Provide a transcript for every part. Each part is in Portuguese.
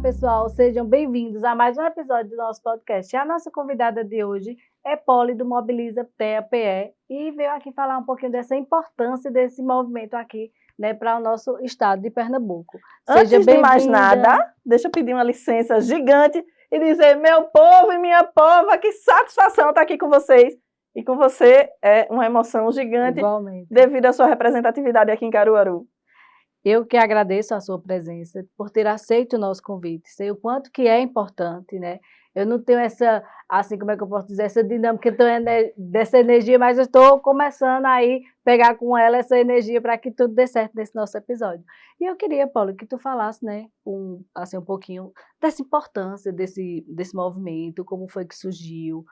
pessoal, sejam bem-vindos a mais um episódio do nosso podcast. A nossa convidada de hoje é Poli, do Mobiliza TEA-PE, e veio aqui falar um pouquinho dessa importância desse movimento aqui, né, para o nosso estado de Pernambuco. Antes de mais nada, deixa eu pedir uma licença gigante e dizer, meu povo e minha pova, que satisfação estar aqui com vocês. E com você é uma emoção gigante. Igualmente. Devido à sua representatividade aqui em Caruaru. Eu que agradeço a sua presença, por ter aceito o nosso convite, sei o quanto que é importante, né? Eu não tenho essa, assim, como é que eu posso dizer, essa dinâmica dessa energia, mas eu estou começando aí pegar com ela essa energia para que tudo dê certo nesse nosso episódio. E eu queria, Paulo, que tu falasse, né, assim, um pouquinho dessa importância desse movimento, como foi que surgiu,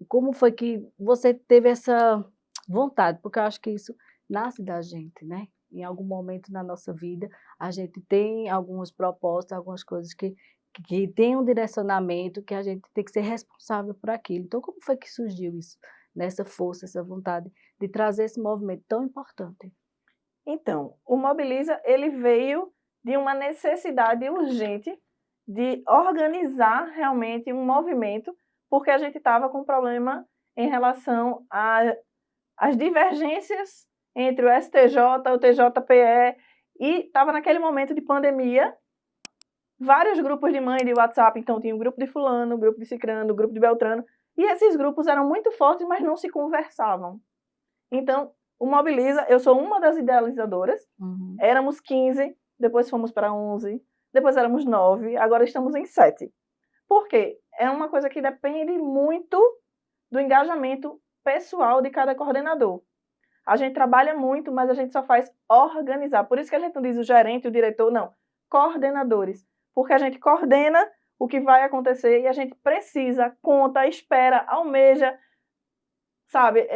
como foi que você teve essa vontade, porque eu acho que isso nasce da gente, né? Em algum momento na nossa vida, a gente tem alguns propósitos, algumas coisas que tem um direcionamento, que a gente tem que ser responsável por aquilo. Então, como foi que surgiu isso? Nessa força, essa vontade de trazer esse movimento tão importante? Então, o Mobiliza, ele veio de uma necessidade urgente de organizar realmente um movimento, porque a gente estava com um problema em relação às divergências entre o STJ, o TJPE, e estava naquele momento de pandemia, vários grupos de mãe de WhatsApp, então tinha o grupo de fulano, o grupo de cicrano, o grupo de beltrano, e esses grupos eram muito fortes, mas não se conversavam. Então, o Mobiliza, eu sou uma das idealizadoras, éramos 15, depois fomos para 11, depois éramos 9, agora estamos em 7. Por quê? É uma coisa que depende muito do engajamento pessoal de cada coordenador. A gente trabalha muito, mas a gente só faz organizar. Por isso que a gente não diz o gerente, o diretor, não. Coordenadores. Porque a gente coordena o que vai acontecer e a gente precisa, conta, espera, almeja, sabe,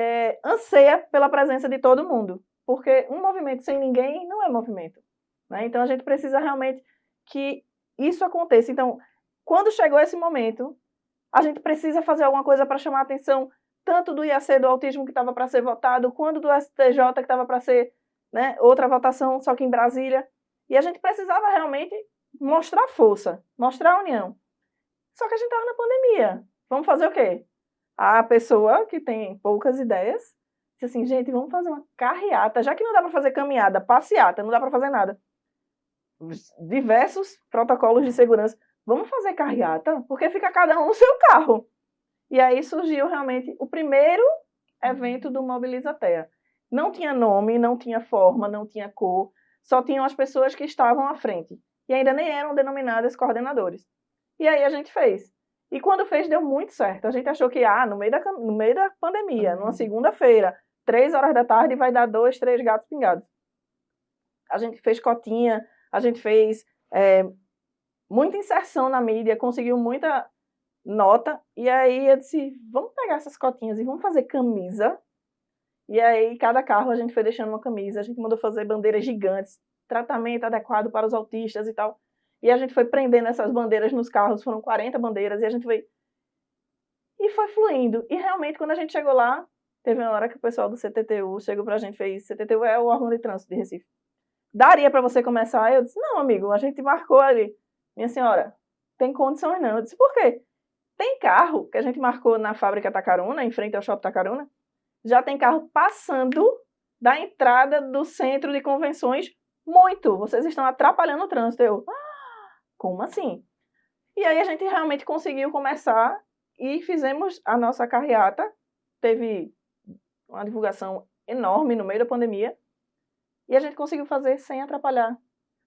anseia pela presença de todo mundo. Porque um movimento sem ninguém não é movimento, né? Então a gente precisa realmente que isso aconteça. Então, quando chegou esse momento, a gente precisa fazer alguma coisa para chamar a atenção tanto do IAC do autismo que estava para ser votado, quanto do STJ que estava para ser, né, outra votação, só que em Brasília. E a gente precisava realmente mostrar força, mostrar união. Só que a gente estava na pandemia. Vamos fazer o quê? A pessoa que tem poucas ideias disse assim, gente, vamos fazer uma carreata, já que não dá para fazer caminhada, passeata, não dá para fazer nada. Diversos protocolos de segurança. Vamos fazer carreata, porque fica cada um no seu carro. E aí surgiu realmente o primeiro evento do Mobiliza TEA. Não tinha nome, não tinha forma, não tinha cor, só tinham as pessoas que estavam à frente. E ainda nem eram denominadas coordenadores. E aí a gente fez. E quando fez, deu muito certo. A gente achou que, no meio da pandemia, numa segunda-feira, 3 horas da tarde, vai dar 2, 3 gatos pingados. A gente fez cotinha, a gente fez muita inserção na mídia, conseguiu muita nota, e aí eu disse, vamos pegar essas cotinhas e vamos fazer camisa. E aí cada carro a gente foi deixando uma camisa, a gente mandou fazer bandeiras gigantes, tratamento adequado para os autistas e tal. E a gente foi prendendo essas bandeiras nos carros, foram 40 bandeiras, e a gente foi... E foi fluindo. E realmente, quando a gente chegou lá, teve uma hora que o pessoal do CTTU chegou pra gente e fez, CTTU é o órgão de trânsito de Recife. Daria para você começar? Eu disse, não, amigo, a gente marcou ali. Minha senhora, tem condições não. Eu disse, por quê? Tem carro que a gente marcou na fábrica Tacaruna, em frente ao shopping Tacaruna, já tem carro passando da entrada do centro de convenções muito. Vocês estão atrapalhando o trânsito. Eu, como assim? E aí a gente realmente conseguiu começar e fizemos a nossa carreata. Teve uma divulgação enorme no meio da pandemia e a gente conseguiu fazer sem atrapalhar.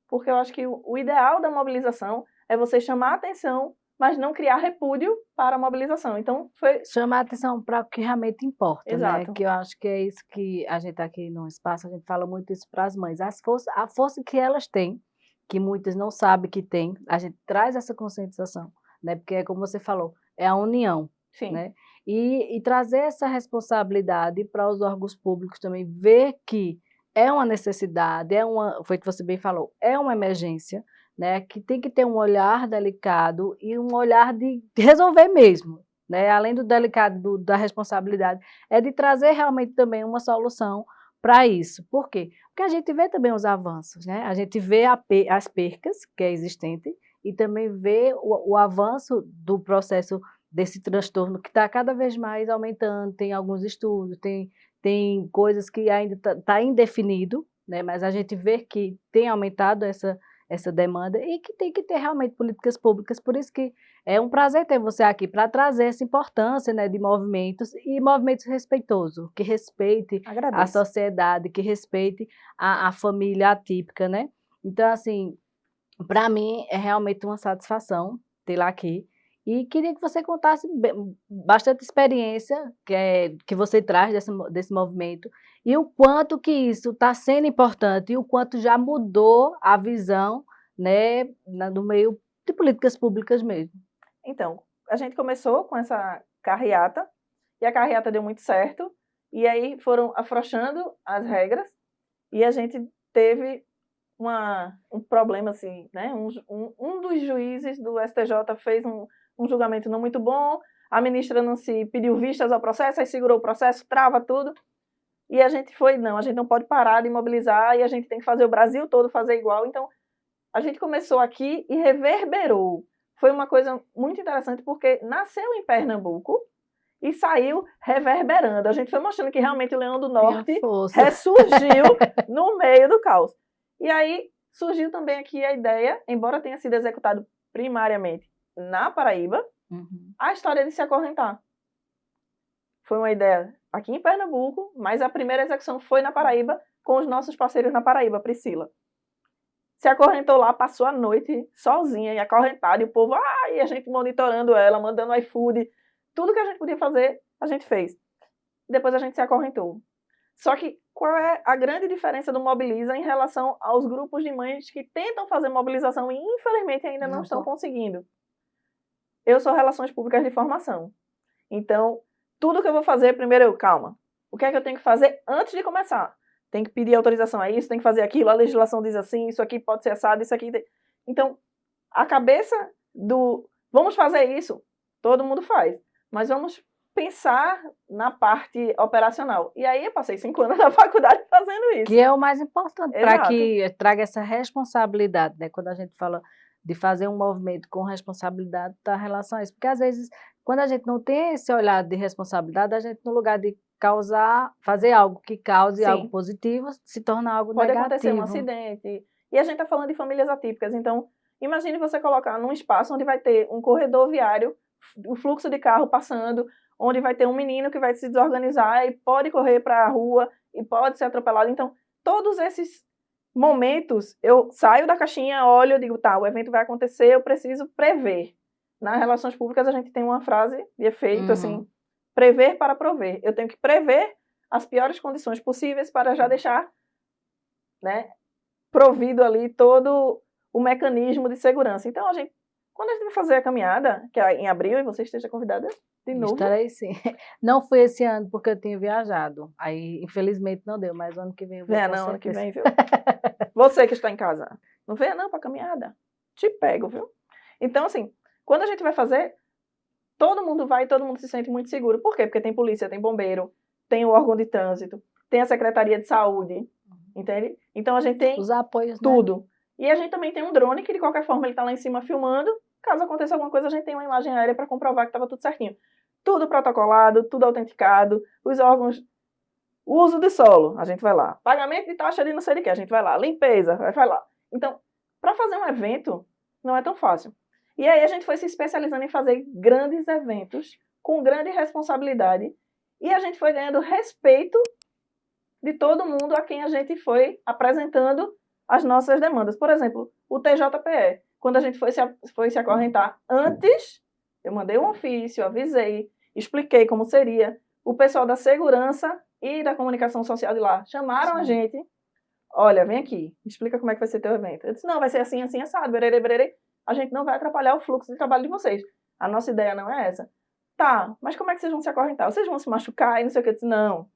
Porque eu acho que o ideal da mobilização é você chamar a atenção, mas não criar repúdio para a mobilização. Então, foi... chamar a atenção para o que realmente importa, Exato. né? Que eu acho que é isso que a gente aqui no espaço, a gente fala muito isso para as mães. A força que elas têm, que muitas não sabem que tem, a gente traz essa conscientização, né? Porque, como você falou, é a união, Sim. né? E trazer essa responsabilidade para os órgãos públicos também, ver que é uma necessidade, foi o que você bem falou, é uma emergência, né, que tem que ter um olhar delicado e um olhar de resolver mesmo, né, além do delicado da responsabilidade, é de trazer realmente também uma solução para isso. Por quê? Porque a gente vê também os avanços, né, a gente vê as percas que é existente e também ver o avanço do processo desse transtorno que está cada vez mais aumentando. Tem alguns estudos, tem coisas que ainda está indefinido, né? Mas a gente vê que tem aumentado essa demanda e que tem que ter realmente políticas públicas. Por isso que é um prazer ter você aqui para trazer essa importância, né, de movimentos e movimentos respeitosos, que respeite a Agradeço. sociedade, que respeite a família atípica, né? Então, assim, para mim é realmente uma satisfação tê-la aqui. E queria que você contasse bastante experiência que você traz desse movimento e o quanto que isso está sendo importante e o quanto já mudou a visão, né, no meio de políticas públicas mesmo. Então, a gente começou com essa carreata, e a carreata deu muito certo, e aí foram afrouxando as regras, e a gente teve um problema, assim, né? Um dos juízes do STJ fez um julgamento não muito bom, a ministra Nancy pediu vistas ao processo, aí segurou o processo, trava tudo, e a gente a gente não pode parar de mobilizar, e a gente tem que fazer o Brasil todo fazer igual, então a gente começou aqui e reverberou. Foi uma coisa muito interessante, porque nasceu em Pernambuco e saiu reverberando. A gente foi mostrando que realmente o Leão do Norte ressurgiu no meio do caos. E aí surgiu também aqui a ideia, embora tenha sido executado primariamente na Paraíba, a história de se acorrentar. Foi uma ideia aqui em Pernambuco, mas a primeira execução foi na Paraíba, com os nossos parceiros na Paraíba, Priscila. Se acorrentou lá, passou a noite sozinha e acorrentada, e o povo, e a gente monitorando ela, mandando iFood, tudo que a gente podia fazer, a gente fez. Depois a gente se acorrentou. Só que qual é a grande diferença do Mobiliza em relação aos grupos de mães que tentam fazer mobilização e infelizmente ainda não estão conseguindo? Eu sou Relações Públicas de formação. Então, tudo que eu vou fazer, primeiro calma, o que é que eu tenho que fazer antes de começar? Tem que pedir autorização a isso, tem que fazer aquilo, a legislação diz assim, isso aqui pode ser assado, isso aqui... Então, a cabeça do vamos fazer isso, todo mundo faz, mas vamos pensar na parte operacional. E aí eu passei 5 anos na faculdade fazendo isso. Que é o mais importante, para que traga essa responsabilidade, né? Quando a gente fala de fazer um movimento com responsabilidade, está em relação a isso. Porque às vezes, quando a gente não tem esse olhar de responsabilidade, a gente no lugar de fazer algo que cause algo positivo, se torna algo negativo. Pode acontecer um acidente. E a gente está falando de famílias atípicas, então imagine você colocar num espaço onde vai ter um corredor viário, o fluxo de carro passando, onde vai ter um menino que vai se desorganizar e pode correr para a rua e pode ser atropelado. Então, todos esses momentos, eu saio da caixinha, olho, eu digo, tá, o evento vai acontecer, eu preciso prever. Nas relações públicas a gente tem uma frase de efeito, assim, prever para prover. Eu tenho que prever as piores condições possíveis para já deixar, né, provido ali todo o mecanismo de segurança. Então, quando a gente vai fazer a caminhada, que é em abril, e você esteja convidada de novo. Estarei sim. Não foi esse ano porque eu tinha viajado. Aí, infelizmente, não deu, mas ano que vem eu vou. Ano que vem, viu? Você que está em casa, não venha não para caminhada. Te pego, viu? Então, assim, quando a gente vai fazer, todo mundo vai e todo mundo se sente muito seguro. Por quê? Porque tem polícia, tem bombeiro, tem o órgão de trânsito, tem a Secretaria de Saúde, entende? Então a gente tem os apoios, tudo. Né? E a gente também tem um drone que de qualquer forma ele está lá em cima filmando. Caso aconteça alguma coisa, a gente tem uma imagem aérea para comprovar que estava tudo certinho. Tudo protocolado, tudo autenticado, os órgãos, o uso de solo, a gente vai lá. Pagamento de taxa de não sei de que, a gente vai lá. Limpeza, vai lá. Então, para fazer um evento, não é tão fácil. E aí a gente foi se especializando em fazer grandes eventos, com grande responsabilidade, e a gente foi ganhando respeito de todo mundo a quem a gente foi apresentando as nossas demandas. Por exemplo, o TJPE. Quando a gente foi se acorrentar antes, eu mandei um ofício, avisei, expliquei como seria. O pessoal da segurança e da comunicação social de lá chamaram a gente. Olha, vem aqui, explica como é que vai ser teu evento. Eu disse, não, vai ser assim, assim, assado, bererê, bererê. A gente não vai atrapalhar o fluxo de trabalho de vocês. A nossa ideia não é essa. Tá, mas como é que vocês vão se acorrentar? Vocês vão se machucar e não sei o que. Eu disse, não,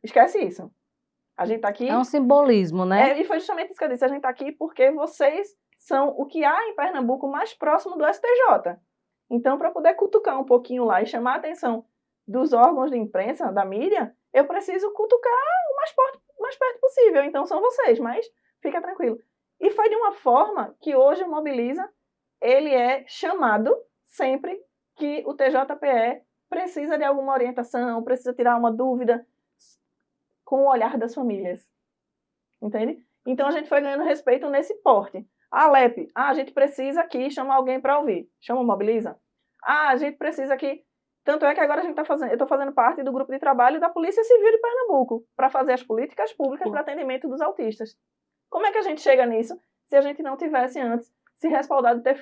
esquece isso. A gente tá aqui... É um simbolismo, né? E foi justamente isso que eu disse. A gente tá aqui porque vocês são o que há em Pernambuco mais próximo do STJ. Então, para poder cutucar um pouquinho lá e chamar a atenção dos órgãos de imprensa, da mídia, eu preciso cutucar o mais perto possível. Então, são vocês, mas fica tranquilo. E foi de uma forma que hoje o Mobiliza ele é chamado sempre que o TJPE precisa de alguma orientação, precisa tirar uma dúvida com o olhar das famílias. Entende? Então, a gente foi ganhando respeito nesse porte. A LEP, a gente precisa aqui chamar alguém para ouvir. Chama, mobiliza. A gente precisa aqui. Tanto é que agora eu estou fazendo parte do grupo de trabalho da Polícia Civil de Pernambuco para fazer as políticas públicas para atendimento dos autistas. Como é que a gente chega nisso se a gente não tivesse antes se respaldado, ter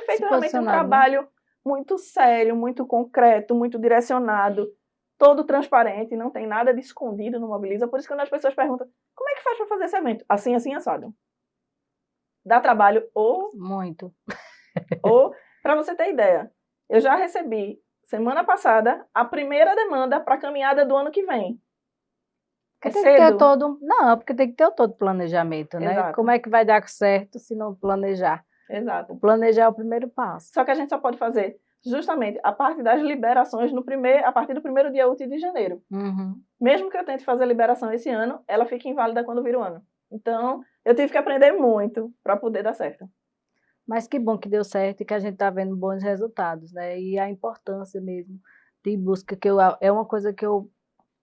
feito realmente um trabalho muito sério, muito concreto, muito direcionado, todo transparente, não tem nada de escondido no Mobiliza. Por isso, quando as pessoas perguntam, como é que faz para fazer esse evento? Assim, assim, assado. Dá trabalho ou... Muito. Ou, para você ter ideia, eu já recebi, semana passada, a primeira demanda para a caminhada do ano que vem. É tem cedo. Que ter todo... Não, porque tem que ter todo planejamento, né? Exato. Como é que vai dar certo se não planejar? Exato. O planejar é o primeiro passo. Só que a gente só pode fazer justamente a parte das liberações a partir do primeiro dia útil de janeiro. Uhum. Mesmo que eu tente fazer a liberação esse ano, ela fica inválida quando vira o ano. Então, eu tive que aprender muito para poder dar certo. Mas que bom que deu certo e que a gente está vendo bons resultados, né? E a importância mesmo de busca, é uma coisa que eu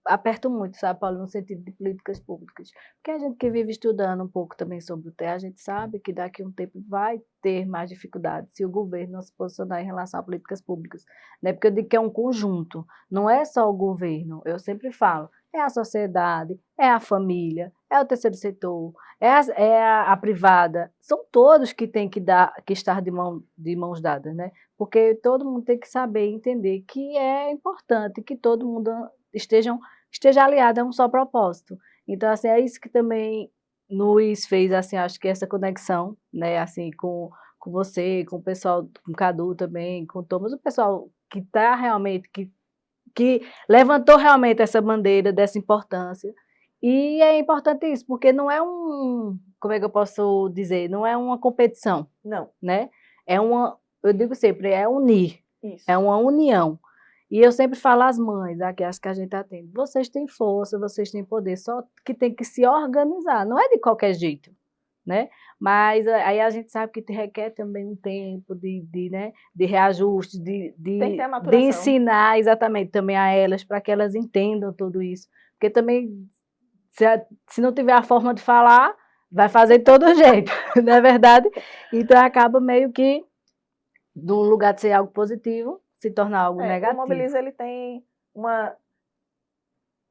aperto muito, sabe, Paulo, no sentido de políticas públicas. Porque a gente que vive estudando um pouco também sobre o tema, a gente sabe que daqui a um tempo vai ter mais dificuldade se o governo não se posicionar em relação a políticas públicas, né? Porque eu digo que é um conjunto, não é só o governo, eu sempre falo, é a sociedade, é a família, é o terceiro setor, é a privada, são todos que têm que estar de mãos dadas, né? Porque todo mundo tem que saber entender que é importante que todo mundo esteja aliado a um só propósito. Então, assim, é isso que também nos fez, assim, acho que essa conexão, né, assim, com você, com o pessoal, com o Cadu também, com o Thomas, o pessoal que está realmente, que levantou realmente essa bandeira dessa importância. E é importante isso, porque não é como é que eu posso dizer, não é uma competição. Não. Né? Eu digo sempre, é unir, Isso. é uma união. E eu sempre falo às mães, as que a gente atende, vocês têm força, vocês têm poder, só que tem que se organizar, não é de qualquer jeito, né? Mas aí a gente sabe que requer também um tempo né, de reajuste, Tem que ter a de maturação. ensinar exatamente também a elas, para que elas entendam tudo isso. Porque também, se não tiver a forma de falar, vai fazer de todo jeito, não é verdade? Então acaba meio que, no lugar de ser algo positivo, se tornar algo negativo. O Mobiliza, ele tem uma...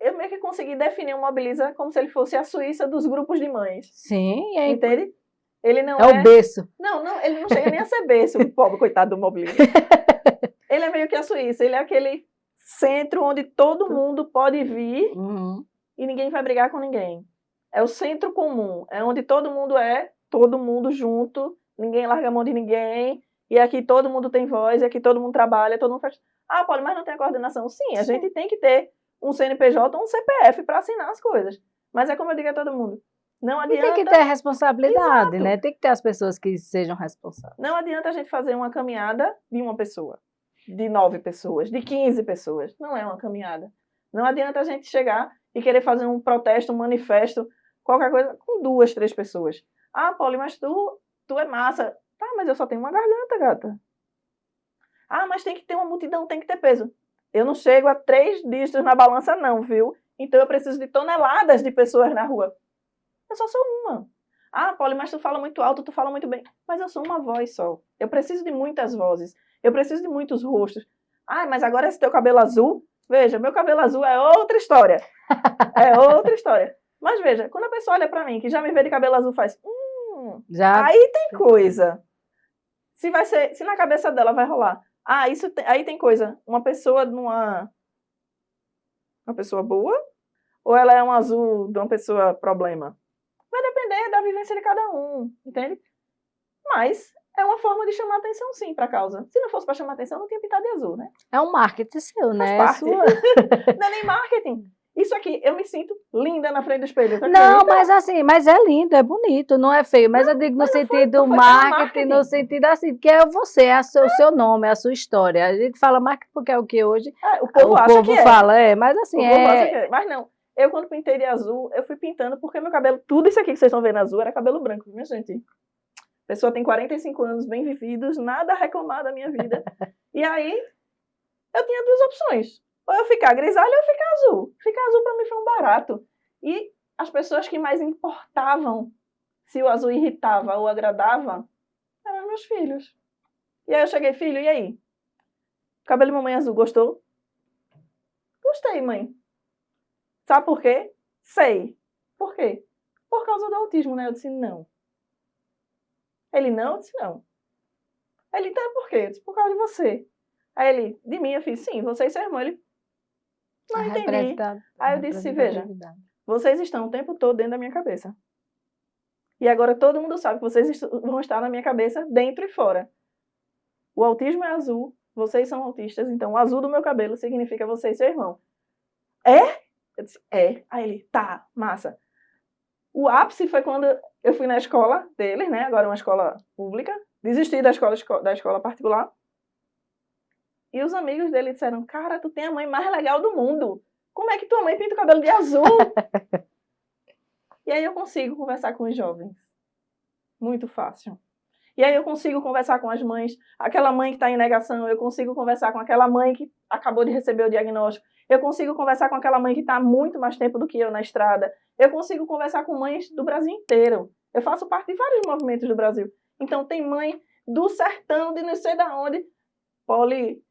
Eu meio que consegui definir o Mobiliza como se ele fosse a Suíça dos grupos de mães. Sim, entende? Ele não é o berço. Não, ele não chega nem a ser berço, o pobre coitado do Mobiliza. Ele é meio que a Suíça, ele é aquele centro onde todo mundo pode vir e ninguém vai brigar com ninguém. É o centro comum, é onde todo mundo junto, ninguém larga a mão de ninguém, e aqui todo mundo tem voz, e aqui todo mundo trabalha, todo mundo faz... Ah, Paulo, mas não tem a coordenação? Sim, a gente tem que ter um CNPJ ou um CPF para assinar as coisas. Mas é como eu digo a todo mundo, não adianta... E tem que ter responsabilidade, né? Tem que ter as pessoas que sejam responsáveis. Não adianta a gente fazer uma caminhada de uma pessoa, de 9 pessoas, de 15 pessoas. Não é uma caminhada. Não adianta a gente chegar e querer fazer um protesto, um manifesto, qualquer coisa, com 2, 3 pessoas. Ah, Paulo, mas tu é massa. Tá, mas eu só tenho uma garganta, gata. Ah, mas tem que ter uma multidão, tem que ter peso. Eu não chego a 3 dígitos na balança não, viu? Então eu preciso de toneladas de pessoas na rua. Eu só sou uma. Ah, Paulo, mas tu fala muito alto, tu fala muito bem. Mas eu sou uma voz só. Eu preciso de muitas vozes. Eu preciso de muitos rostos. Ah, mas agora esse teu cabelo azul... Veja, meu cabelo azul é outra história. É outra história. Mas veja, quando a pessoa olha pra mim, que já me vê de cabelo azul, faz... aí tem coisa. Se na cabeça dela vai rolar. Ah, aí tem coisa. Uma pessoa uma pessoa boa? Ou ela é um azul de uma pessoa problema? Vai depender da vivência de cada um, entende? Mas é uma forma de chamar atenção, sim, para a causa. Se não fosse para chamar atenção, não tinha pintado de azul, né? É um marketing seu, né? Faz parte. Não é nem marketing. Isso aqui, eu me sinto linda na frente do espelho. Não, mas assim, mas é lindo, é bonito, não é feio. Mas eu digo no sentido marketing, no sentido assim, que é você, é o seu nome, é a sua história. A gente fala marketing porque é o que hoje o povo fala, mas assim, o povo acha que é. Mas não, eu quando pintei de azul, eu fui pintando porque meu cabelo, tudo isso aqui que vocês estão vendo azul, era cabelo branco, minha gente. pessoa tem 45 anos bem vividos, nada a reclamar da minha vida. E aí, eu tinha duas opções. Ou eu ficar grisalha ou eu ficar azul. Ficar azul para mim foi um barato. E as pessoas que mais importavam se o azul irritava ou agradava eram meus filhos. E aí eu cheguei, filho, e aí? Cabelo de mamãe azul, gostou? Gostei, mãe. Sabe por quê? Sei. Por quê? Por causa do autismo, né? Eu disse, não. Ele, não? Eu disse, não. Ele, então, por quê? Eu disse, por causa de você. Aí ele, de mim, eu fiz, sim, você e seu irmão. Ele, não entendi. Aí eu disse, veja, vocês estão o tempo todo dentro da minha cabeça. E agora todo mundo sabe que vocês vão estar na minha cabeça, dentro e fora. O autismo é azul, vocês são autistas, então o azul do meu cabelo significa você e seu irmão. É? Eu disse, é. Aí ele, tá, massa. O ápice foi quando eu fui na escola deles, né? Agora uma escola pública. Desisti da escola particular. E os amigos dele disseram, cara, tu tem a mãe mais legal do mundo. Como é que tua mãe pinta o cabelo de azul? E aí eu consigo conversar com os jovens. Muito fácil. E aí eu consigo conversar com as mães. Aquela mãe que está em negação, eu consigo conversar com aquela mãe que acabou de receber o diagnóstico. Eu consigo conversar com aquela mãe que está há muito mais tempo do que eu na estrada. Eu consigo conversar com mães do Brasil inteiro. Eu faço parte de vários movimentos do Brasil. Então tem mãe do sertão, de não sei de onde. Poli,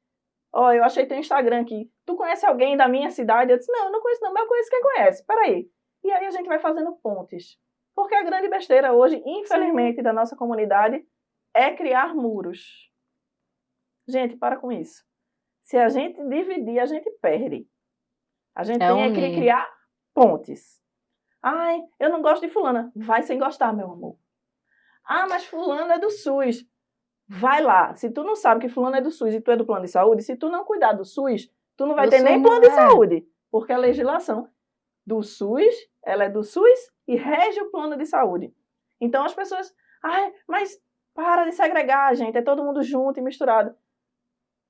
ó, eu achei teu Instagram aqui. Tu conhece alguém da minha cidade? Eu disse, não, eu não conheço não, mas eu conheço quem conhece. Peraí. E aí a gente vai fazendo pontes. Porque a grande besteira hoje, infelizmente, da nossa comunidade é criar muros. Gente, para com isso. Se a gente dividir, a gente perde. A gente tem que criar pontes. Ai, eu não gosto de fulana. Vai sem gostar, meu amor. Ah, mas fulano é do SUS. Vai lá. Se tu não sabe que fulano é do SUS e tu é do plano de saúde, se tu não cuidar do SUS, tu não vai ter nem plano de saúde. Porque a legislação do SUS, ela é do SUS e rege o plano de saúde. Então as pessoas, ai, mas para de segregar, gente, é todo mundo junto e misturado.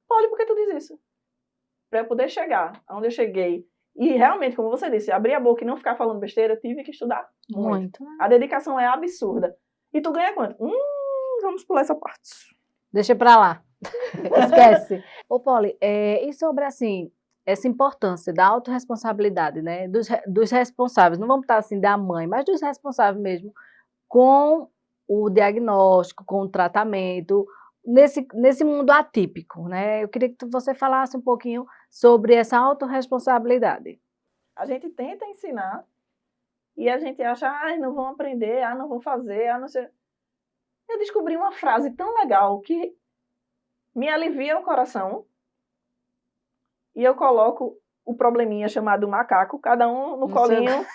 Olha, por que tu diz isso? Para eu poder chegar onde eu cheguei e realmente, como você disse, abrir a boca e não ficar falando besteira, eu tive que estudar muito. A dedicação é absurda. E tu ganha quanto? Vamos pular essa parte. Deixa pra lá. Esquece. Ô, Poli, e sobre, assim, essa importância da autorresponsabilidade, né, dos responsáveis, não vamos estar assim da mãe, mas dos responsáveis mesmo, com o diagnóstico, com o tratamento, nesse mundo atípico, né? Eu queria que você falasse um pouquinho sobre essa autorresponsabilidade. A gente tenta ensinar e a gente acha, não vão aprender, não vão fazer, não sei. Eu descobri uma frase tão legal que me alivia o coração. E eu coloco o probleminha chamado macaco, cada um no colinho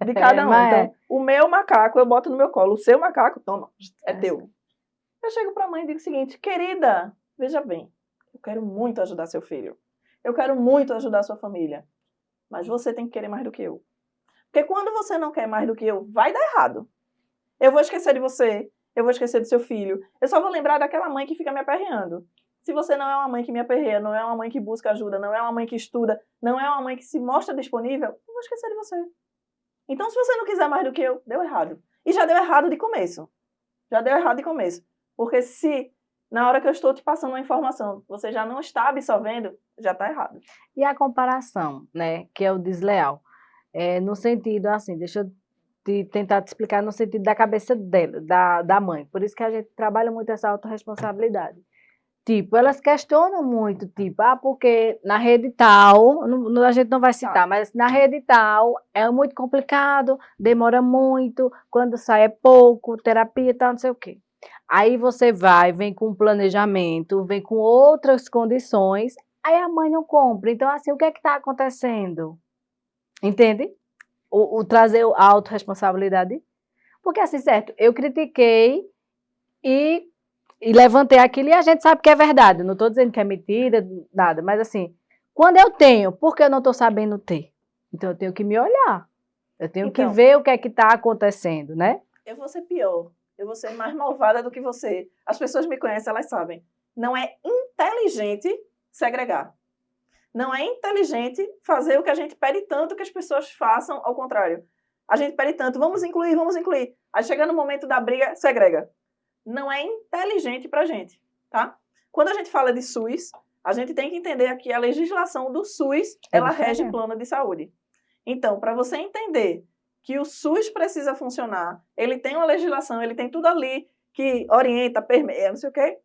de cada um. Então, o meu macaco eu boto no meu colo, o seu macaco, toma, é teu. Eu chego para a mãe e digo o seguinte, querida, veja bem, eu quero muito ajudar seu filho. Eu quero muito ajudar sua família. Mas você tem que querer mais do que eu. Porque quando você não quer mais do que eu, vai dar errado. Eu vou esquecer de você, eu vou esquecer do seu filho. Eu só vou lembrar daquela mãe que fica me aperreando. Se você não é uma mãe que me aperreia, não é uma mãe que busca ajuda, não é uma mãe que estuda, não é uma mãe que se mostra disponível, eu vou esquecer de você. Então, se você não quiser mais do que eu, deu errado. E já deu errado de começo. Já deu errado de começo. Porque se, na hora que eu estou te passando uma informação, você já não está absorvendo, já está errado. E a comparação, né, que é o desleal, no sentido, assim, deixa eu tentar te explicar no sentido da cabeça dela, da mãe. Por isso que a gente trabalha muito essa autorresponsabilidade. Tipo, elas questionam muito, tipo, porque na rede tal, a gente não vai citar, mas na rede tal é muito complicado, demora muito, quando sai é pouco, terapia e tal, não sei o quê. Aí você vem com um planejamento, vem com outras condições, aí a mãe não compra. Então, assim, o que é que está acontecendo? Entende? O trazer a autorresponsabilidade. Porque, assim, certo, eu critiquei e levantei aquilo e a gente sabe que é verdade. Não estou dizendo que é mentira, nada. Mas assim, quando eu tenho, por que eu não estou sabendo ter? Então eu tenho que me olhar. Eu tenho que ver o que é que está acontecendo, né? Eu vou ser pior. Eu vou ser mais malvada do que você. As pessoas me conhecem, elas sabem. Não é inteligente segregar. Não é inteligente fazer o que a gente pede tanto que as pessoas façam ao contrário. A gente pede tanto, vamos incluir. Aí chega no momento da briga, segrega. não é inteligente para a gente, tá? Quando a gente fala de SUS, a gente tem que entender que a legislação do SUS, ela rege o plano de saúde. Então, para você entender que o SUS precisa funcionar, ele tem uma legislação, ele tem tudo ali que orienta, permeia, não sei o quê.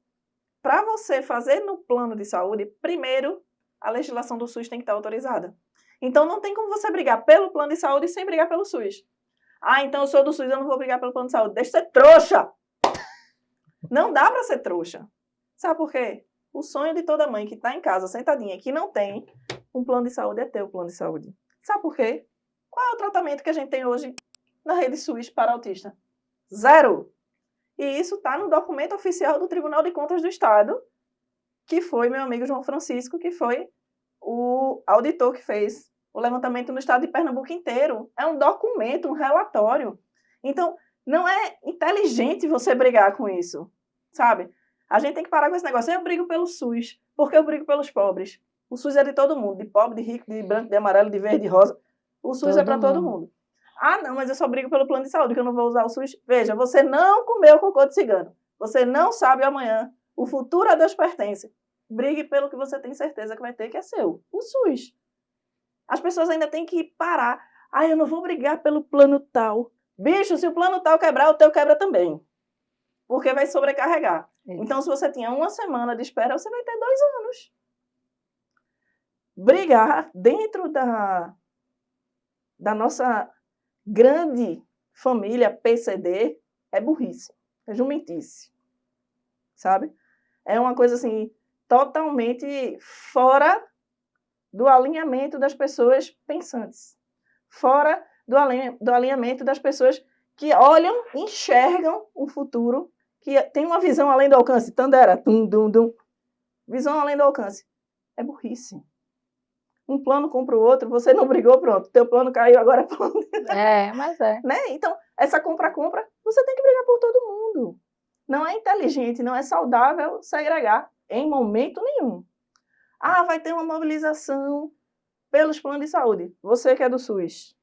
Para você fazer no plano de saúde, primeiro, a legislação do SUS tem que estar autorizada. Então, não tem como você brigar pelo plano de saúde sem brigar pelo SUS. Ah, então eu sou do SUS, eu não vou brigar pelo plano de saúde. Deixa de ser trouxa! Não dá para ser trouxa. Sabe por quê? O sonho de toda mãe que está em casa, sentadinha, que não tem um plano de saúde, é ter o plano de saúde. Sabe por quê? Qual é o tratamento que a gente tem hoje na rede SUS para autista? 0. E isso está no documento oficial do Tribunal de Contas do Estado, que foi meu amigo João Francisco, que foi o auditor que fez o levantamento no estado de Pernambuco inteiro. É um documento, um relatório. Então, não é inteligente você brigar com isso, sabe? A gente tem que parar com esse negócio. Eu brigo pelo SUS, porque eu brigo pelos pobres. O SUS é de todo mundo, de pobre, de rico, de branco, de amarelo, de verde, de rosa. O SUS é para todo mundo. Ah, não, mas eu só brigo pelo plano de saúde, que eu não vou usar o SUS. Veja, você não comeu cocô de cigano. Você não sabe amanhã. O futuro a Deus pertence. Brigue pelo que você tem certeza que vai ter, que é seu. O SUS. As pessoas ainda têm que parar. Ah, eu não vou brigar pelo plano tal. Bicho, se o plano tal quebrar, o teu quebra também. Porque vai sobrecarregar. Isso. Então, se você tinha 1 semana de espera, você vai ter 2 anos. Brigar dentro da nossa grande família PCD é burrice, é jumentice, sabe? É uma coisa assim, totalmente fora do alinhamento das pessoas pensantes, fora do alinhamento das pessoas que olham, enxergam o futuro, que tem uma visão além do alcance, tandera, tum, dum, dum, visão além do alcance. É burrice. Um plano compra o outro, você não brigou, pronto, teu plano caiu, agora é plano. Mas é. Né? Então, essa compra-compra, você tem que brigar por todo mundo. Não é inteligente, não é saudável segregar em momento nenhum. Ah, vai ter uma mobilização pelos planos de saúde. Você que é do SUS,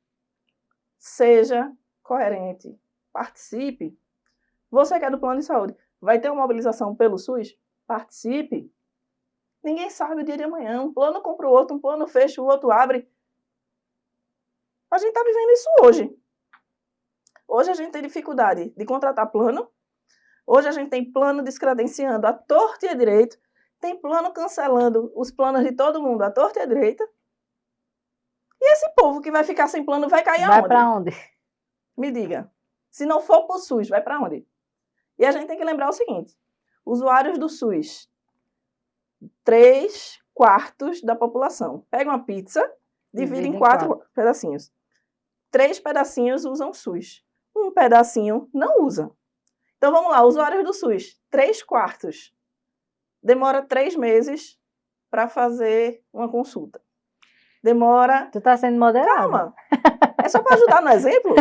seja coerente, participe. Você que é do plano de saúde, vai ter uma mobilização pelo SUS? Participe. Ninguém sabe o dia de amanhã. Um plano compra o outro, um plano fecha, o outro abre. A gente está vivendo isso hoje. Hoje a gente tem dificuldade de contratar plano. Hoje a gente tem plano descredenciando à torta e à direita. Tem plano cancelando os planos de todo mundo à torta e à direita. E esse povo que vai ficar sem plano vai cair aonde? Vai para onde? Me diga. Se não for para o SUS, vai para onde? E a gente tem que lembrar o seguinte. Usuários do SUS. 3/4 da população. Pega uma pizza, divide em 4 pedacinhos. 3 pedacinhos usam SUS. 1 pedacinho não usa. Então vamos lá, usuários do SUS. 3/4. Demora 3 meses para fazer uma consulta. Demora... Tu tá sendo moderado. Calma. É só para ajudar no exemplo?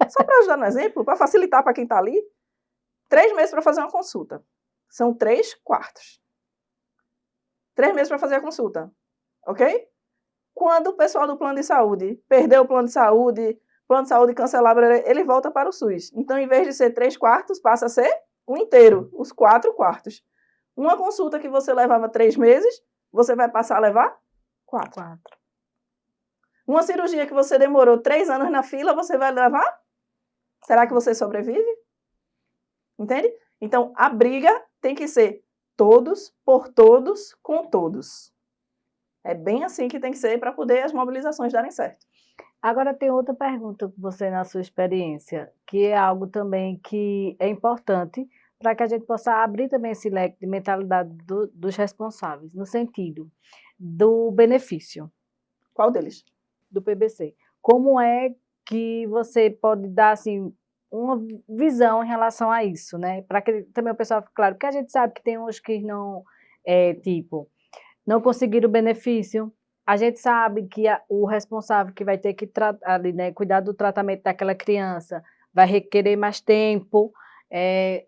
Só para ajudar no exemplo, para facilitar para quem está ali. 3 meses para fazer uma consulta. São 3/4. 3 meses para fazer a consulta, ok? Quando o pessoal do plano de saúde perdeu o plano de saúde cancelado, ele volta para o SUS. Então, em vez de ser 3/4, passa a ser um inteiro, os 4/4. Uma consulta que você levava 3 meses, você vai passar a levar 4. Uma cirurgia que você demorou 3 anos na fila, você vai levar? Será que você sobrevive? Entende? Então, a briga tem que ser todos, por todos, com todos. É bem assim que tem que ser para poder as mobilizações darem certo. Agora tem outra pergunta para você na sua experiência, que é algo também que é importante para que a gente possa abrir também esse leque de mentalidade dos responsáveis, no sentido do benefício. Qual deles? Do PBC. Como é que você pode dar, assim, uma visão em relação a isso, né? Para que também o pessoal fique claro, porque a gente sabe que tem uns que não, não conseguiram o benefício. A gente sabe que o responsável que vai ter que ali, né, cuidar do tratamento daquela criança vai requerer mais tempo.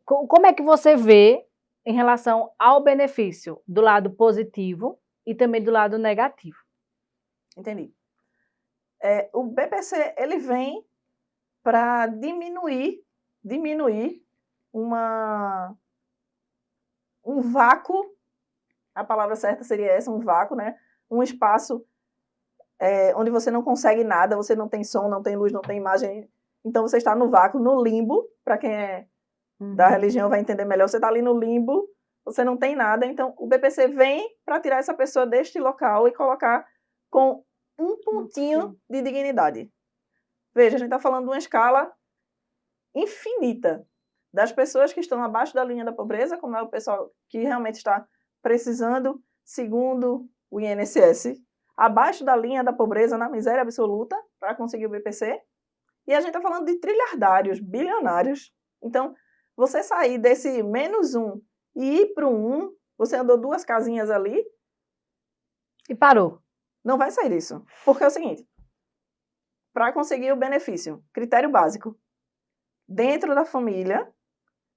Como é que você vê em relação ao benefício, do lado positivo e também do lado negativo? Entendi. O BPC, ele vem para diminuir um vácuo, a palavra certa seria essa, um vácuo, né? Um espaço onde você não consegue nada, você não tem som, não tem luz, não tem imagem. Então você está no vácuo, no limbo, para quem é da religião vai entender melhor, você está ali no limbo, você não tem nada. Então o BPC vem para tirar essa pessoa deste local e colocar com um pontinho de dignidade. Veja, a gente está falando de uma escala infinita das pessoas que estão abaixo da linha da pobreza, como é o pessoal que realmente está precisando, segundo o INSS, abaixo da linha da pobreza, na miséria absoluta, para conseguir o BPC. E a gente está falando de trilhardários, bilionários. Então, você sair desse -1 e ir para o 1, você andou 2 casinhas ali. E parou. Não vai sair disso. Porque é o seguinte, para conseguir o benefício, critério básico, dentro da família,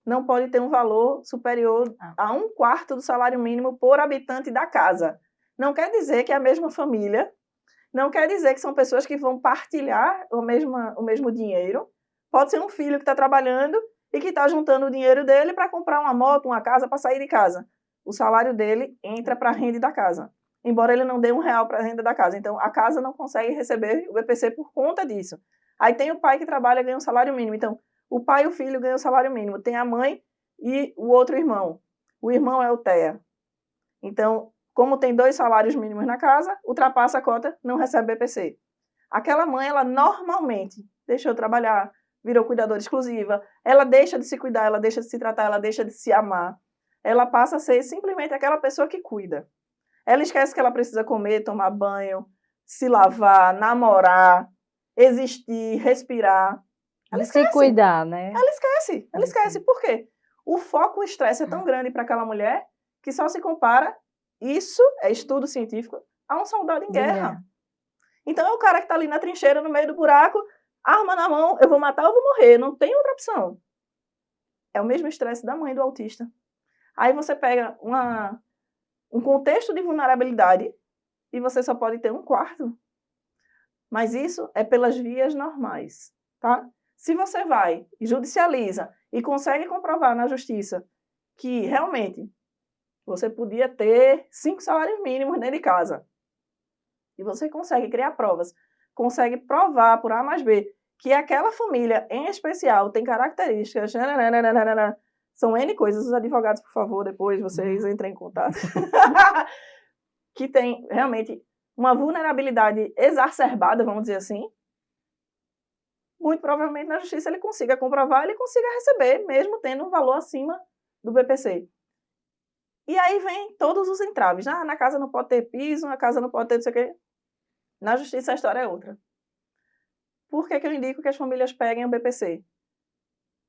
não pode ter um valor superior a 1/4 do salário mínimo por habitante da casa. Não quer dizer que é a mesma família, não quer dizer que são pessoas que vão partilhar o mesmo dinheiro. Pode ser um filho que está trabalhando e que está juntando o dinheiro dele para comprar uma moto, uma casa, para sair de casa. O salário dele entra para a renda da casa, embora ele não dê R$1 para a renda da casa. Então, a casa não consegue receber o BPC por conta disso. Aí tem o pai que trabalha e ganha um salário mínimo. Então, o pai e o filho ganham o salário mínimo. Tem a mãe e o outro irmão. O irmão é o TEA. Então, como tem 2 salários mínimos na casa, ultrapassa a cota, não recebe BPC. Aquela mãe, ela normalmente deixou de trabalhar, virou cuidadora exclusiva, ela deixa de se cuidar, ela deixa de se tratar, ela deixa de se amar. Ela passa a ser simplesmente aquela pessoa que cuida. Ela esquece que ela precisa comer, tomar banho, se lavar, namorar, existir, respirar. Ela esquece. Se cuidar, né? Ela esquece. Por quê? O foco, o estresse é tão grande para aquela mulher que só se compara, isso é estudo científico, a um soldado em guerra. Então é o cara que está ali na trincheira, no meio do buraco, arma na mão, eu vou matar ou vou morrer, não tem outra opção. É o mesmo estresse da mãe do autista. Aí você pega um contexto de vulnerabilidade e você só pode ter 1/4. Mas isso é pelas vias normais, tá? Se você vai e judicializa e consegue comprovar na justiça que realmente você podia ter 5 salários mínimos dentro de casa, e você consegue criar provas, consegue provar por A mais B que aquela família em especial tem características, são N coisas, os advogados, por favor, depois vocês entrem em contato, que tem realmente uma vulnerabilidade exacerbada, vamos dizer assim, muito provavelmente na justiça ele consiga comprovar, ele consiga receber, mesmo tendo um valor acima do BPC. E aí vem todos os entraves. Na casa não pode ter piso, na casa não pode ter não sei o quê. Na justiça a história é outra. Por que eu indico que as famílias peguem o BPC?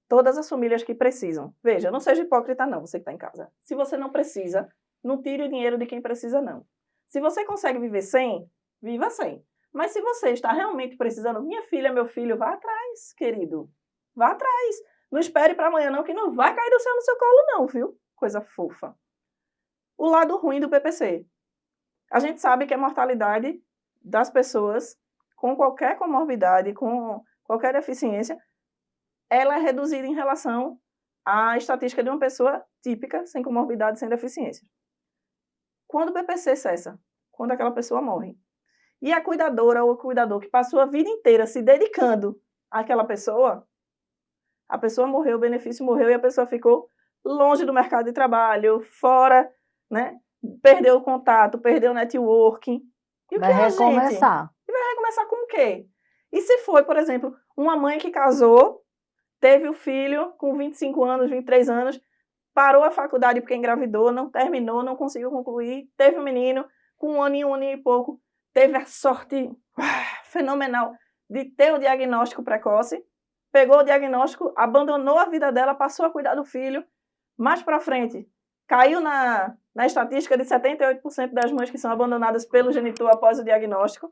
Todas as famílias que precisam. Veja, não seja hipócrita não, você que está em casa. Se você não precisa, não tire o dinheiro de quem precisa não. Se você consegue viver sem, viva sem. Mas se você está realmente precisando, minha filha, meu filho, vá atrás, querido. Vá atrás. Não espere para amanhã não, que não vai cair do céu no seu colo não, viu? Coisa fofa. O lado ruim do BPC. A gente sabe que a mortalidade das pessoas com qualquer comorbidade, com qualquer deficiência, ela é reduzida em relação à estatística de uma pessoa típica, sem comorbidade, sem deficiência. Quando o BPC cessa? Quando aquela pessoa morre. E a cuidadora ou o cuidador que passou a vida inteira se dedicando àquela pessoa, a pessoa morreu, o benefício morreu e a pessoa ficou longe do mercado de trabalho, fora, né? Perdeu o contato, perdeu o networking. E o vai que é, recomeçar. Gente? E vai recomeçar com o quê? E se foi, por exemplo, uma mãe que casou, teve o filho com 25 anos, 23 anos, parou a faculdade porque engravidou, não terminou, não conseguiu concluir, teve um menino com um aninho e pouco, teve a sorte fenomenal de ter o diagnóstico precoce, pegou o diagnóstico, abandonou a vida dela, passou a cuidar do filho, mais para frente, caiu na estatística de 78% das mães que são abandonadas pelo genitor após o diagnóstico,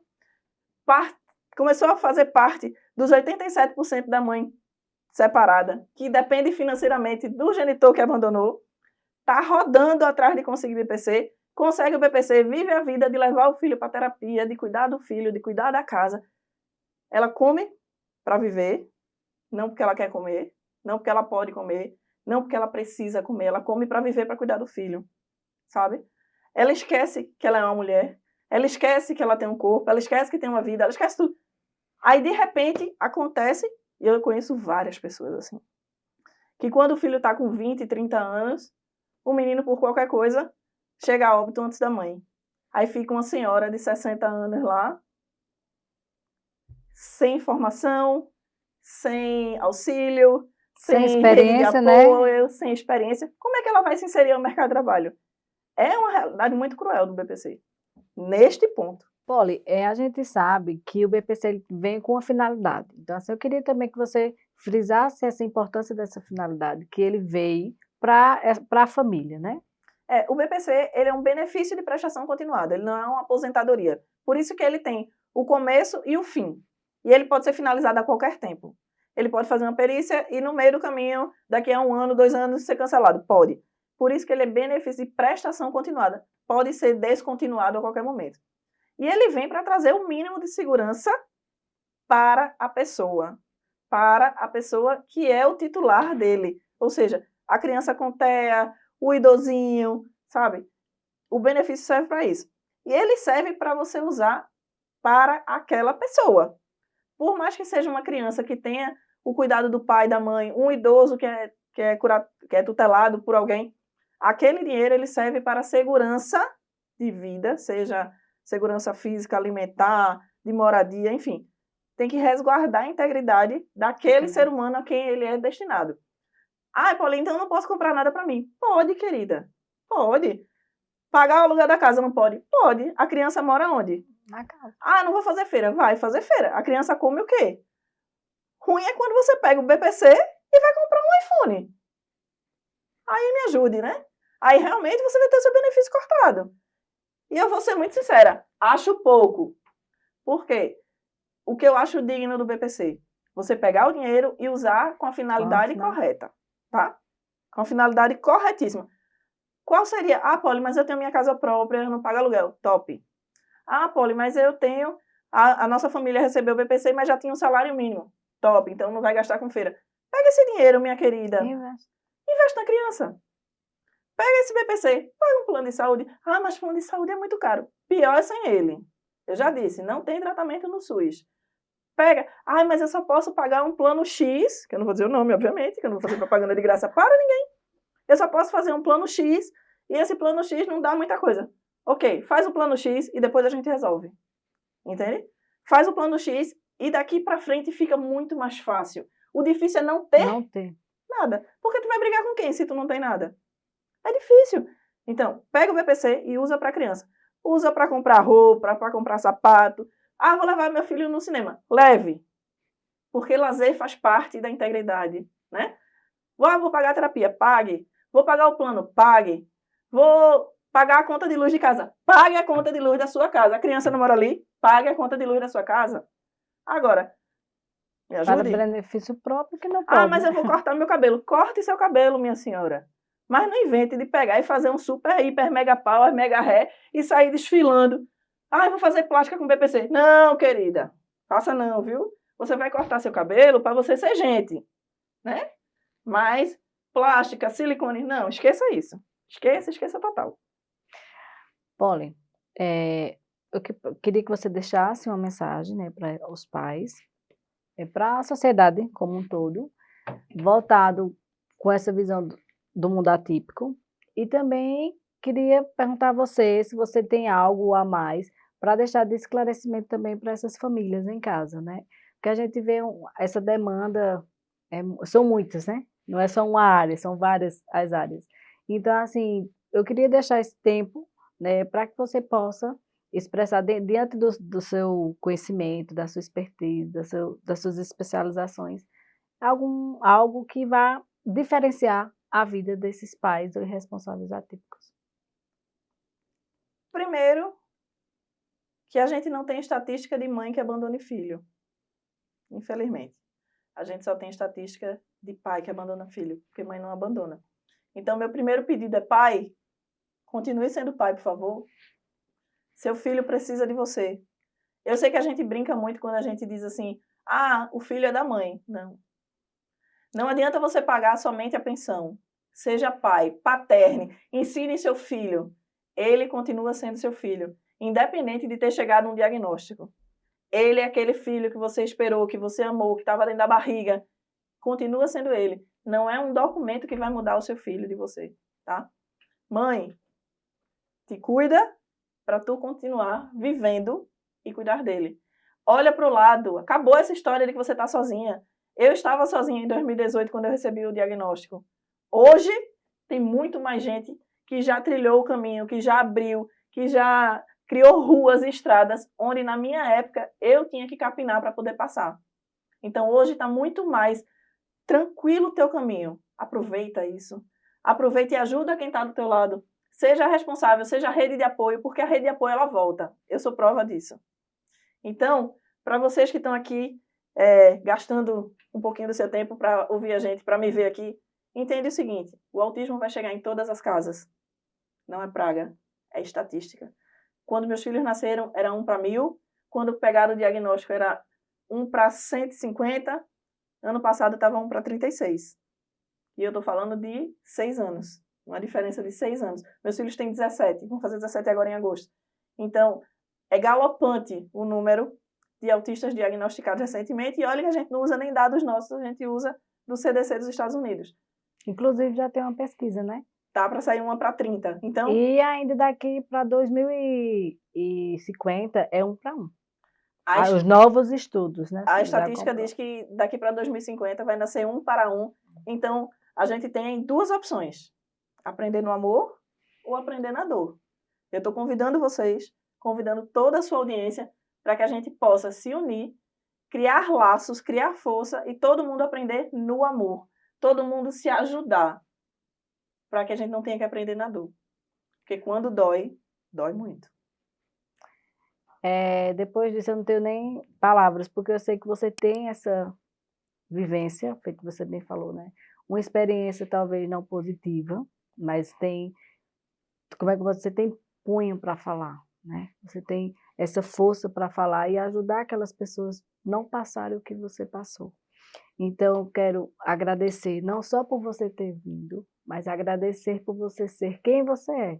começou a fazer parte dos 87% da mãe separada, que depende financeiramente do genitor que abandonou, está rodando atrás de conseguir BPC, consegue o BPC, vive a vida de levar o filho para terapia, de cuidar do filho, de cuidar da casa. Ela come para viver, não porque ela quer comer, não porque ela pode comer, Não porque ela precisa comer, ela come para viver, para cuidar do filho, sabe? Ela esquece que ela é uma mulher, ela esquece que ela tem um corpo, ela esquece que tem uma vida, ela esquece tudo. Aí, de repente, acontece, e eu conheço várias pessoas assim, que quando o filho está com 20, 30 anos, o menino, por qualquer coisa, chega a óbito antes da mãe. Aí fica uma senhora de 60 anos lá, sem formação, sem auxílio, Sem sem rede de experiência, né? apoio, sem experiência. Como é que ela vai se inserir no mercado de trabalho? É uma realidade muito cruel do BPC, neste ponto. Poli, a gente sabe que o BPC ele vem com uma finalidade. Então, assim, eu queria também que você frisasse essa importância dessa finalidade, que ele veio para a família, né? O BPC ele é um benefício de prestação continuada, ele não é uma aposentadoria. Por isso que ele tem o começo e o fim. E ele pode ser finalizado a qualquer tempo. Ele pode fazer uma perícia e no meio do caminho, daqui a 1 ano, 2 anos, ser cancelado. Pode. Por isso que ele é benefício de prestação continuada. Pode ser descontinuado a qualquer momento. E ele vem para trazer o mínimo de segurança para a pessoa que é o titular dele. Ou seja, a criança com TEA, o idosinho, sabe? O benefício serve para isso. E ele serve para você usar para aquela pessoa. Por mais que seja uma criança que tenha o cuidado do pai, da mãe, um idoso que é tutelado por alguém, aquele dinheiro ele serve para segurança de vida, seja segurança física, alimentar, de moradia, enfim. Tem que resguardar a integridade daquele ser humano a quem ele é destinado. Ah, Paulinha, então eu não posso comprar nada para mim. Pode, querida. Pode. Pagar o aluguel da casa não pode? Pode. A criança mora onde? Na casa. Ah, não vou fazer feira. Vai fazer feira. A criança come o quê? Ruim é quando você pega o BPC e vai comprar um iPhone. Aí me ajude, né? Aí realmente você vai ter seu benefício cortado. E eu vou ser muito sincera, acho pouco. Por quê? O que eu acho digno do BPC? Você pegar o dinheiro e usar com a finalidade correta, tá? Com a finalidade corretíssima. Qual seria? Ah, Poli, mas eu tenho minha casa própria, eu não pago aluguel. Top. Ah, Poli, mas eu tenho... A nossa família recebeu o BPC, mas já tinha um salário mínimo. Top, então não vai gastar com feira. Pega esse dinheiro, minha querida. Investe na criança. Pega esse BPC, paga um plano de saúde. Ah, mas plano de saúde é muito caro. Pior é sem ele. Eu já disse, não tem tratamento no SUS. Pega. Ah, mas eu só posso pagar um plano X, que eu não vou dizer o nome, obviamente, que eu não vou fazer propaganda de graça para ninguém. Eu só posso fazer um plano X e esse plano X não dá muita coisa. Ok, faz o plano X e depois a gente resolve. Entende? Faz o plano X e daqui para frente fica muito mais fácil. O difícil é não ter nada. Porque tu vai brigar com quem se tu não tem nada? É difícil. Então, pega o BPC e usa para criança. Usa para comprar roupa, para comprar sapato. Ah, vou levar meu filho no cinema. Leve. Porque lazer faz parte da integridade, né? Vou pagar a terapia. Pague. Vou pagar o plano. Pague. Vou pagar a conta de luz de casa. Pague a conta de luz da sua casa. A criança não mora ali. Pague a conta de luz da sua casa. Agora, me ajude. Para benefício próprio que não pode. Ah, mas eu vou cortar meu cabelo. Corte seu cabelo, minha senhora. Mas não invente de pegar e fazer um super, hiper, mega power, mega ré e sair desfilando. Ah, eu vou fazer plástica com BPC. Não, querida. Faça não, viu? Você vai cortar seu cabelo para você ser gente, né? Mas plástica, silicone, não, esqueça isso. Esqueça total. Poli, eu queria que você deixasse uma mensagem, né, para os pais, para a sociedade como um todo, voltado com essa visão do mundo atípico. E também queria perguntar a você se você tem algo a mais para deixar de esclarecimento também para essas famílias em casa, né? Porque a gente vê essa demanda, são muitas, né? Não é só uma área, são várias as áreas. Então, assim, eu queria deixar esse tempo, né, para que você possa expressar diante do seu conhecimento, da sua expertise, das suas especializações, algo que vá diferenciar a vida desses pais ou responsáveis atípicos. Primeiro, que a gente não tem estatística de mãe que abandone filho. Infelizmente. A gente só tem estatística de pai que abandona filho, porque mãe não abandona. Então, meu primeiro pedido é: pai, continue sendo pai, por favor. Seu filho precisa de você. Eu sei que a gente brinca muito quando a gente diz assim: ah, o filho é da mãe. Não. Não adianta você pagar somente a pensão. Seja pai, paterne, ensine seu filho. Ele continua sendo seu filho, independente de ter chegado um diagnóstico. Ele é aquele filho que você esperou, que você amou, que estava dentro da barriga. Continua sendo ele. Não é um documento que vai mudar o seu filho de você, tá? Mãe, te cuida para tu continuar vivendo e cuidar dele. Olha para o lado. Acabou essa história de que você está sozinha. Eu estava sozinha em 2018 quando eu recebi o diagnóstico. Hoje tem muito mais gente que já trilhou o caminho, que já abriu, que já criou ruas e estradas, onde na minha época eu tinha que capinar para poder passar. Então hoje está muito mais tranquilo o teu caminho. Aproveita isso. Aproveita e ajuda quem está do teu lado. Seja responsável, seja a rede de apoio, porque a rede de apoio ela volta. Eu sou prova disso. Então, para vocês que estão aqui gastando um pouquinho do seu tempo para ouvir a gente, para me ver aqui, entende o seguinte: o autismo vai chegar em todas as casas. Não é praga, é estatística. Quando meus filhos nasceram, era 1 para 1000. Quando pegaram o diagnóstico, era 1 para 150. Ano passado estava 1 para 36. E eu estou falando de 6 anos. Uma diferença de 6 anos. Meus filhos têm 17, vão fazer 17 agora em agosto. Então, é galopante o número de autistas diagnosticados recentemente. E olha que a gente não usa nem dados nossos, a gente usa do CDC dos Estados Unidos. Inclusive, já tem uma pesquisa, né? Tá para sair 1 para 30. Então, e ainda daqui para 2050 é 1 para 1. Os novos estudos, né? A estatística diz que daqui para 2050 vai nascer 1 para 1. Então, a gente tem 2 opções: aprender no amor ou aprender na dor. Eu estou convidando vocês, convidando toda a sua audiência, para que a gente possa se unir, criar laços, criar força e todo mundo aprender no amor. Todo mundo se ajudar, para que a gente não tenha que aprender na dor. Porque quando dói, dói muito. Depois disso eu não tenho nem palavras, porque eu sei que você tem essa vivência, feito que você bem falou, né? Uma experiência talvez não positiva, mas tem, como é que você tem punho para falar, né? Você tem essa força para falar e ajudar aquelas pessoas não passarem o que você passou. Então, eu quero agradecer, não só por você ter vindo, mas agradecer por você ser quem você é,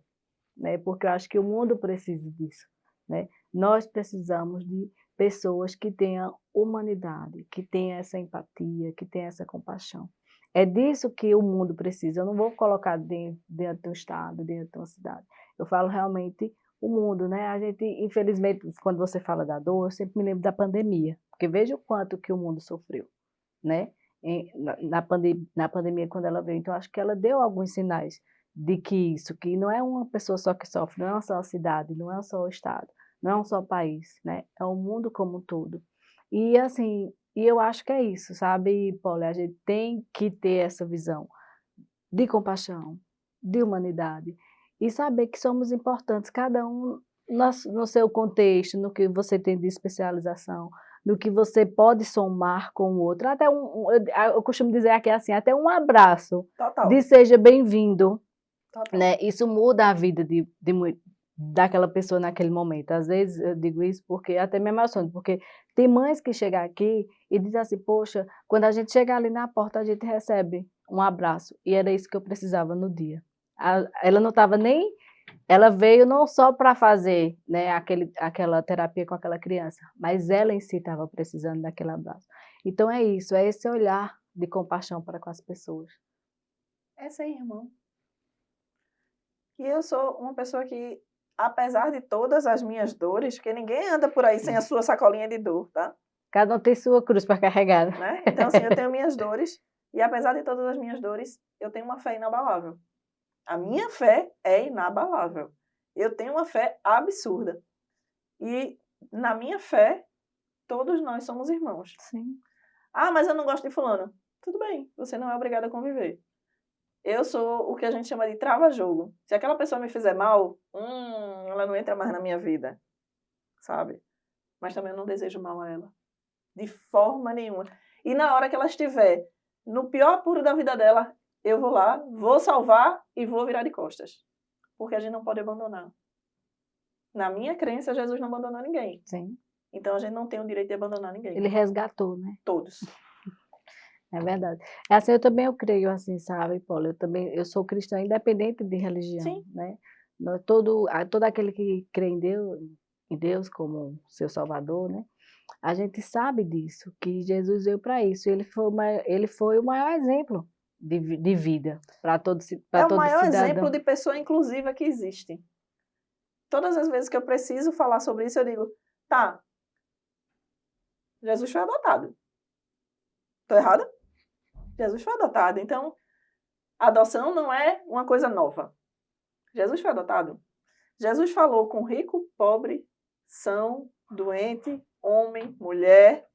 né? Porque eu acho que o mundo precisa disso, né? Nós precisamos de pessoas que tenham humanidade, que tenham essa empatia, que tenham essa compaixão. É disso que o mundo precisa. Eu não vou colocar dentro de um estado, dentro de uma cidade. Eu falo realmente o mundo, né? A gente, infelizmente, quando você fala da dor, eu sempre me lembro da pandemia, porque veja o quanto que o mundo sofreu, né? Na pandemia, quando ela veio. Então, acho que ela deu alguns sinais de que não é uma pessoa só que sofre, não é só a cidade, não é só o estado, não é um só país, né? É o mundo como um todo. E assim, eu acho que é isso, sabe, Paula? A gente tem que ter essa visão de compaixão, de humanidade, e saber que somos importantes, cada um no seu contexto, no que você tem de especialização, no que você pode somar com o outro. Até eu costumo dizer aqui assim, até um abraço de seja bem-vindo, né? Isso muda a vida daquela pessoa naquele momento. Às vezes eu digo isso porque até me emociono, porque tem mães que chegam aqui e dizem assim, poxa, quando a gente chega ali na porta, a gente recebe um abraço. E era isso que eu precisava no dia. Ela não estava nem... Ela veio não só para fazer, né, aquela terapia com aquela criança, mas ela em si estava precisando daquele abraço. Então é isso, é esse olhar de compaixão para com as pessoas. Essa aí, irmão. E eu sou uma pessoa que, apesar de todas as minhas dores, porque ninguém anda por aí sem a sua sacolinha de dor, tá? Cada um tem sua cruz para carregar. Né? Então, assim, eu tenho minhas dores, e apesar de todas as minhas dores, eu tenho uma fé inabalável. A minha fé é inabalável. Eu tenho uma fé absurda. E, na minha fé, todos nós somos irmãos. Sim. Ah, mas eu não gosto de fulano. Tudo bem, você não é obrigada a conviver. Eu sou o que a gente chama de trava-jogo. Se aquela pessoa me fizer mal, ela não entra mais na minha vida, sabe? Mas também eu não desejo mal a ela. De forma nenhuma. E na hora que ela estiver no pior apuro da vida dela, eu vou lá, vou salvar e vou virar de costas. Porque a gente não pode abandonar. Na minha crença, Jesus não abandonou ninguém. Sim. Então a gente não tem o direito de abandonar ninguém. Ele resgatou, né? Todos. É verdade. É assim, eu também eu creio assim, sabe, Paula? Eu sou cristã independente de religião, Sim, né? Todo aquele que crê em Deus como seu Salvador, né? A gente sabe disso, que Jesus veio para isso. Ele foi o maior exemplo de vida para é o todo maior exemplo cidadão. de pessoa inclusiva que existe. Todas as vezes que eu preciso falar sobre isso, eu digo, tá, Jesus foi adotado. Tô errada? Jesus foi adotado. Então, a adoção não é uma coisa nova. Jesus foi adotado. Jesus falou com rico, pobre, são, doente, homem, mulher,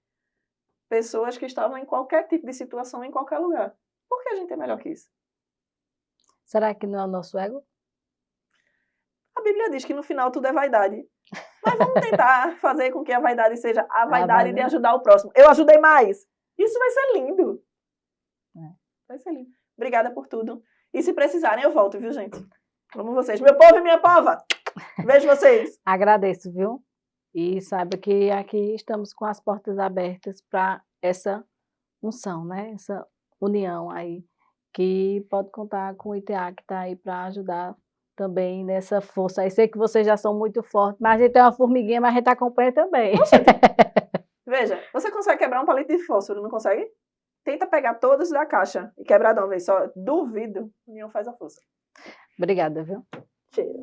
pessoas que estavam em qualquer tipo de situação, em qualquer lugar. Por que a gente é melhor que isso? Será que não é o nosso ego? A Bíblia diz que no final tudo é vaidade. Mas vamos tentar fazer com que a vaidade seja a Ah, vaidade de ajudar o próximo. Eu ajudei mais. Isso vai ser lindo. É. Vai ser lindo. Obrigada por tudo. E se precisarem, eu volto, viu, gente? Amo vocês. Meu povo e minha pova. Vejo vocês. Agradeço, viu? E saiba que aqui estamos com as portas abertas para essa unção, né? Essa união aí, que pode contar com o ITA que está aí para ajudar também nessa força. Aí sei que vocês já são muito fortes, mas a gente é uma formiguinha, mas a gente acompanha também. Veja, você consegue quebrar um palito de fósforo, não consegue? Tenta pegar todos da caixa e quebrar de uma vez só. Duvido. União faz a força. Obrigada, viu? Cheiro.